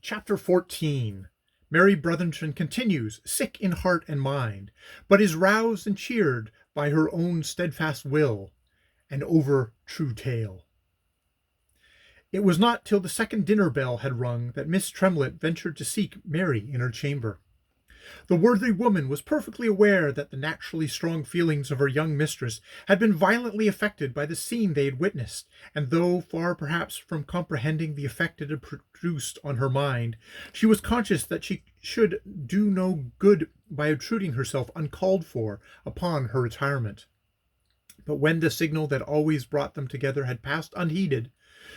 Chapter 14. Mary Brotherton continues, sick in heart and mind, but is roused and cheered by her own steadfast will, and over true tale. It was not till the second dinner bell had rung that Miss Tremlett ventured to seek Mary in her chamber. The worthy woman was perfectly aware that the naturally strong feelings of her young mistress had been violently affected by the scene they had witnessed, and though far perhaps from comprehending the effect it had produced on her mind, she was conscious that she should do no good by obtruding herself uncalled for upon her retirement. But when the signal that always brought them together had passed unheeded,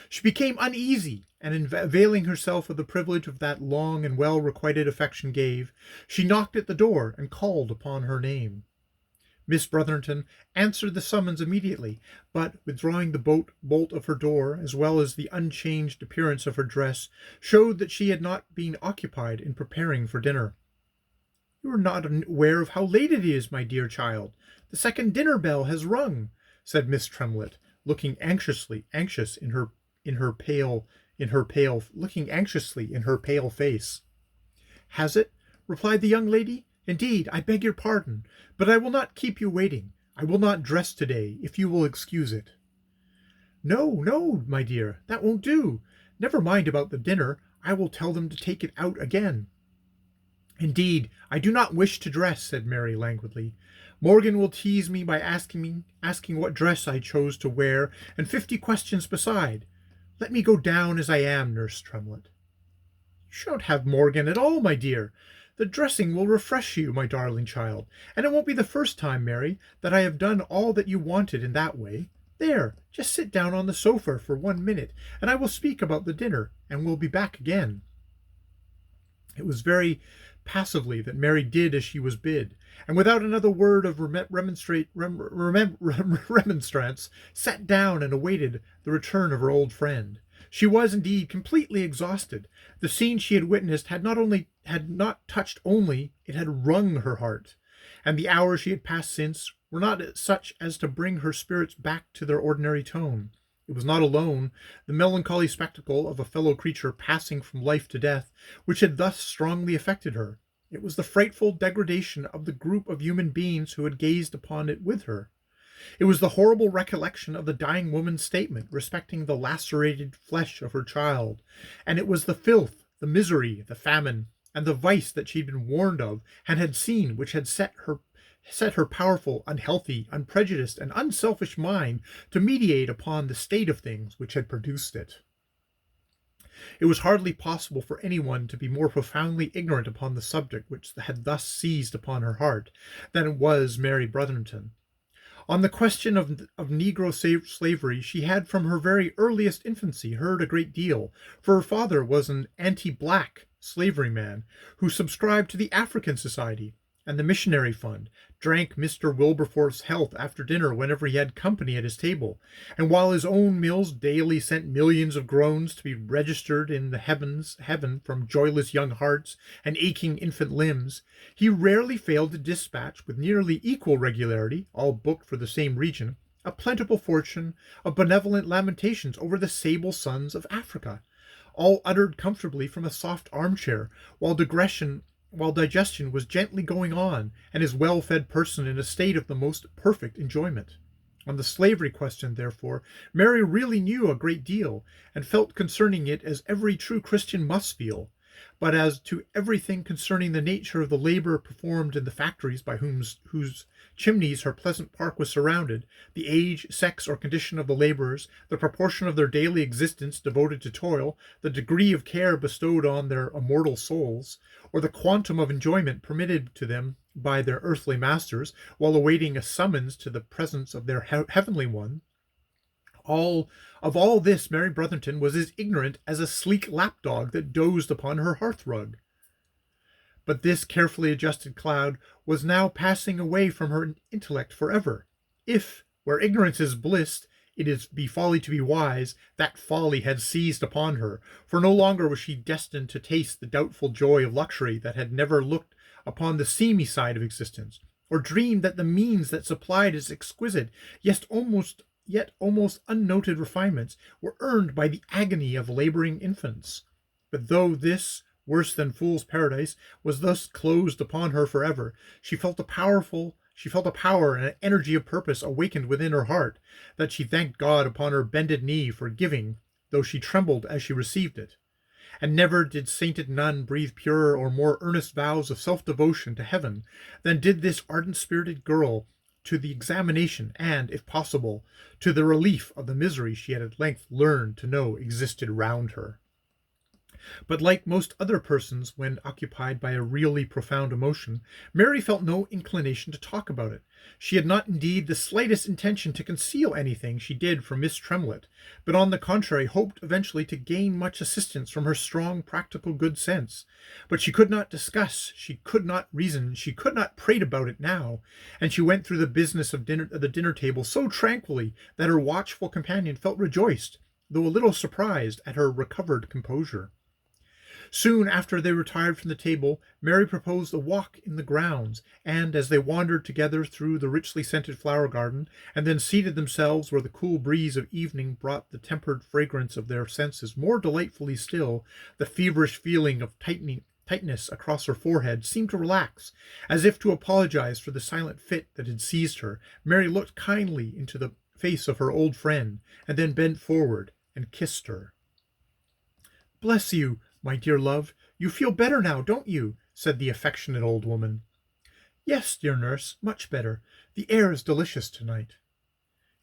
she became uneasy, and in availing herself of the privilege of that long and well-requited affection gave, she knocked at the door and called upon her name. Miss Brotherton answered the summons immediately, but, withdrawing the bolt of her door, as well as the unchanged appearance of her dress, showed that she had not been occupied in preparing for dinner. "You are not aware of how late it is, my dear child. The second dinner bell has rung," said Miss Tremlett, looking anxiously in her pale face. "Has it?" replied the young lady. "Indeed, I beg your pardon, but I will not keep you waiting. I will not dress today, if you will excuse it." "No, no, my dear, that won't do. Never mind about the dinner. I will tell them to take it out again." "Indeed, I do not wish to dress," said Mary languidly. "Morgan will tease me by asking what dress I chose to wear, and 50 questions beside. Let me go down as I am, Nurse Tremlett." "You shan't have Morgan at all, my dear. The dressing will refresh you, my darling child, and it won't be the first time, Mary, that I have done all that you wanted in that way. There, just sit down on the sofa for 1 minute, and I will speak about the dinner, and we'll be back again." It was very passively that Mary did as she was bid, and without another word of remonstrance, sat down and awaited the return of her old friend. She was indeed completely exhausted. The scene she had witnessed had not touched only, it had wrung her heart, and the hours she had passed since were not such as to bring her spirits back to their ordinary tone. It was not alone the melancholy spectacle of a fellow creature passing from life to death which had thus strongly affected her. It was the frightful degradation of the group of human beings who had gazed upon it with her. It was the horrible recollection of the dying woman's statement respecting the lacerated flesh of her child, and it was the filth, the misery, the famine, and the vice that she had been warned of and had seen, which had set her powerful, unhealthy, unprejudiced, and unselfish mind to meditate upon the state of things which had produced it. It was hardly possible for anyone to be more profoundly ignorant upon the subject which had thus seized upon her heart than was Mary Brotherton. On the question of Negro slavery she had from her very earliest infancy heard a great deal, for her father was an anti-black slavery man who subscribed to the African Society and the Missionary Fund, drank Mr. Wilberforce's health after dinner whenever he had company at his table, and while his own mills daily sent millions of groans to be registered in the heaven from joyless young hearts and aching infant limbs, he rarely failed to dispatch with nearly equal regularity, all booked for the same region, a plentiful fortune of benevolent lamentations over the sable sons of Africa, all uttered comfortably from a soft armchair, while digestion was gently going on, and his well-fed person in a state of the most perfect enjoyment. On the slavery question, therefore, Mary really knew a great deal, and felt concerning it as every true Christian must feel. But as to everything concerning the nature of the labor performed in the factories by whose chimneys her pleasant park was surrounded, the age, sex, or condition of the laborers, the proportion of their daily existence devoted to toil, the degree of care bestowed on their immortal souls, or the quantum of enjoyment permitted to them by their earthly masters, while awaiting a summons to the presence of their heavenly one, of all this Mary Brotherton was as ignorant as a sleek lapdog that dozed upon her hearthrug. But this carefully adjusted cloud was now passing away from her intellect forever. If, where ignorance is bliss, it is folly to be wise, that folly had seized upon her, for no longer was she destined to taste the doubtful joy of luxury that had never looked upon the seamy side of existence, or dreamed that the means that supplied its exquisite, yet almost unnoted refinements were earned by the agony of laboring infants. But though this, worse than fool's paradise, was thus closed upon her forever, she felt a power and an energy of purpose awakened within her heart, that she thanked God upon her bended knee for giving, though she trembled as she received it. And never did sainted nun breathe purer or more earnest vows of self-devotion to heaven than did this ardent-spirited girl to the examination and, if possible, to the relief of the misery she had at length learned to know existed round her. But like most other persons when occupied by a really profound emotion, Mary felt no inclination to talk about it. She had not indeed the slightest intention to conceal anything she did from Miss Tremlett, but on the contrary hoped eventually to gain much assistance from her strong practical good sense. But she could not discuss, she could not reason, she could not prate about it now, and she went through the business of the dinner table so tranquilly that her watchful companion felt rejoiced, though a little surprised at her recovered composure. Soon after they retired from the table, Mary proposed a walk in the grounds, and as they wandered together through the richly scented flower garden, and then seated themselves where the cool breeze of evening brought the tempered fragrance of their senses more delightfully still, the feverish feeling of tightness across her forehead seemed to relax. As if to apologize for the silent fit that had seized her, Mary looked kindly into the face of her old friend, and then bent forward and kissed her. "Bless you, my dear love, you feel better now, don't you?" said the affectionate old woman. "Yes, dear nurse, much better. The air is delicious tonight."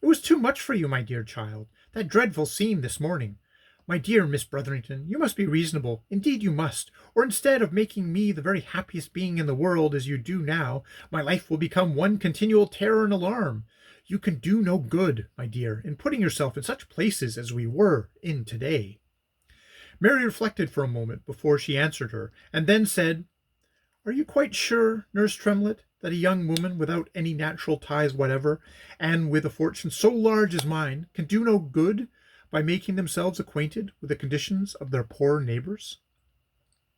"It was too much for you, my dear child, that dreadful scene this morning. My dear Miss Brotherington, you must be reasonable, indeed you must, or instead of making me the very happiest being in the world as you do now, my life will become one continual terror and alarm. You can do no good, my dear, in putting yourself in such places as we were in today." Mary reflected for a moment before she answered her, and then said, "Are you quite sure, Nurse Tremlett, that a young woman without any natural ties whatever, and with a fortune so large as mine, can do no good by making themselves acquainted with the conditions of their poor neighbors?"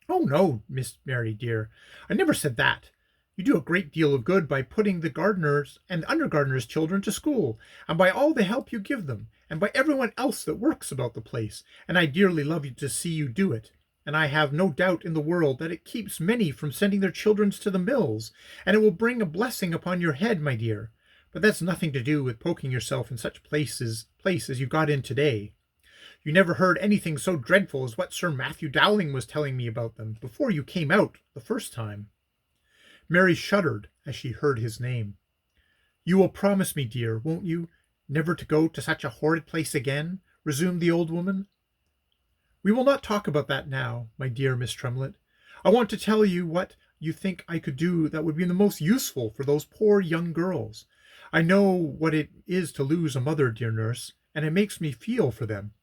"Oh no, Miss Mary dear, I never said that. You do a great deal of good by putting the gardeners and under gardeners' children to school, and by all the help you give them, and by everyone else that works about the place, and I dearly love you to see you do it, and I have no doubt in the world that it keeps many from sending their children to the mills, and it will bring a blessing upon your head, my dear. But that's nothing to do with poking yourself in such place as you got in today. You never heard anything so dreadful as what Sir Matthew Dowling was telling me about them before you came out the first time." Mary shuddered as she heard his name. "You will promise me, dear, won't you, never to go to such a horrid place again?" resumed the old woman. "We will not talk about that now, my dear Miss Tremlett. I want to tell you what you think I could do that would be the most useful for those poor young girls. I know what it is to lose a mother, dear nurse, and it makes me feel for them."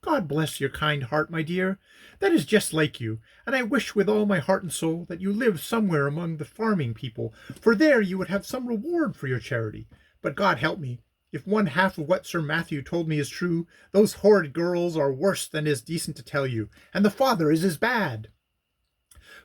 "God bless your kind heart, my dear. That is just like you, and I wish with all my heart and soul that you lived somewhere among the farming people, for there you would have some reward for your charity. But God help me, if one half of what Sir Matthew told me is true, those horrid girls are worse than is decent to tell you, and the father is as bad.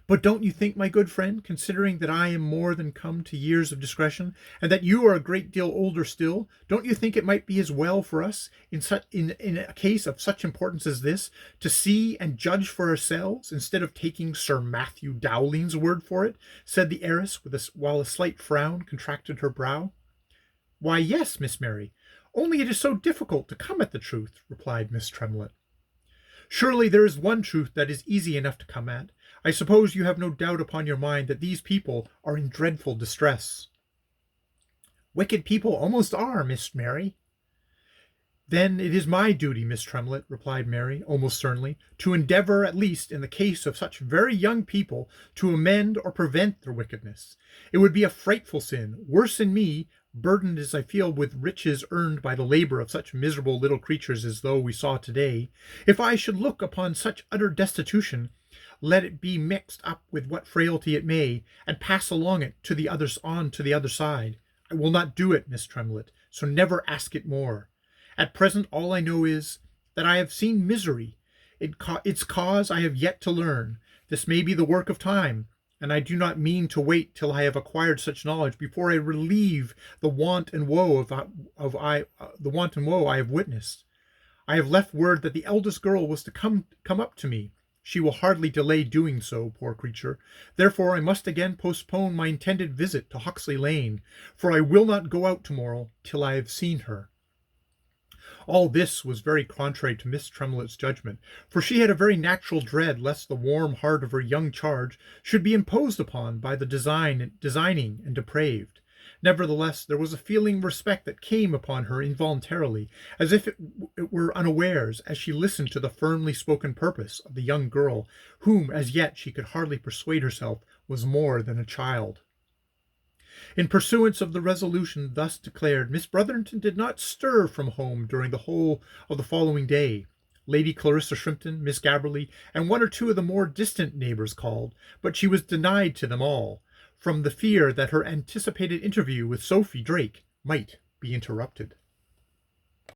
But don't you think, my good friend, considering that I am more than come to years of discretion, and that you are a great deal older still, don't you think it might be as well for us, in a case of such importance as this, to see and judge for ourselves, instead of taking Sir Matthew Dowling's word for it?" said the heiress, while a slight frown contracted her brow. "Why, yes, Miss Mary, only it is so difficult to come at the truth," replied Miss Tremlett. "Surely there is one truth that is easy enough to come at. I suppose you have no doubt upon your mind that these people are in dreadful distress." "Wicked people almost are, Miss Mary." "Then it is my duty, Miss Tremlett," replied Mary, almost sternly, "to endeavor, at least in the case of such very young people, to amend or prevent their wickedness. It would be a frightful sin, worse in me, burdened as I feel with riches earned by the labor of such miserable little creatures as those we saw today, if I should look upon such utter destitution, let it be mixed up with what frailty it may, and pass along it to the other side. I will not do it, Miss Tremlett, so never ask it more. At present all I know is that I have seen misery. Its cause I have yet to learn. This may be the work of time, and I do not mean to wait till I have acquired such knowledge before I relieve the want and woe I have witnessed. I have left word that the eldest girl was to come up to me. She will hardly delay doing so, poor creature. Therefore I must again postpone my intended visit to Hoxley Lane, for I will not go out tomorrow till I have seen her. All this was very contrary to Miss Tremlett's judgment, for she had a very natural dread lest the warm heart of her young charge should be imposed upon by the designing and depraved. Nevertheless, there was a feeling of respect that came upon her involuntarily, as if it were unawares, as she listened to the firmly spoken purpose of the young girl, whom as yet she could hardly persuade herself was more than a child. In pursuance of the resolution thus declared, Miss Brotherton did not stir from home during the whole of the following day. Lady Clarissa Shrimpton, Miss Gabberley, and one or two of the more distant neighbours called, but she was denied to them all, from the fear that her anticipated interview with Sophie Drake might be interrupted.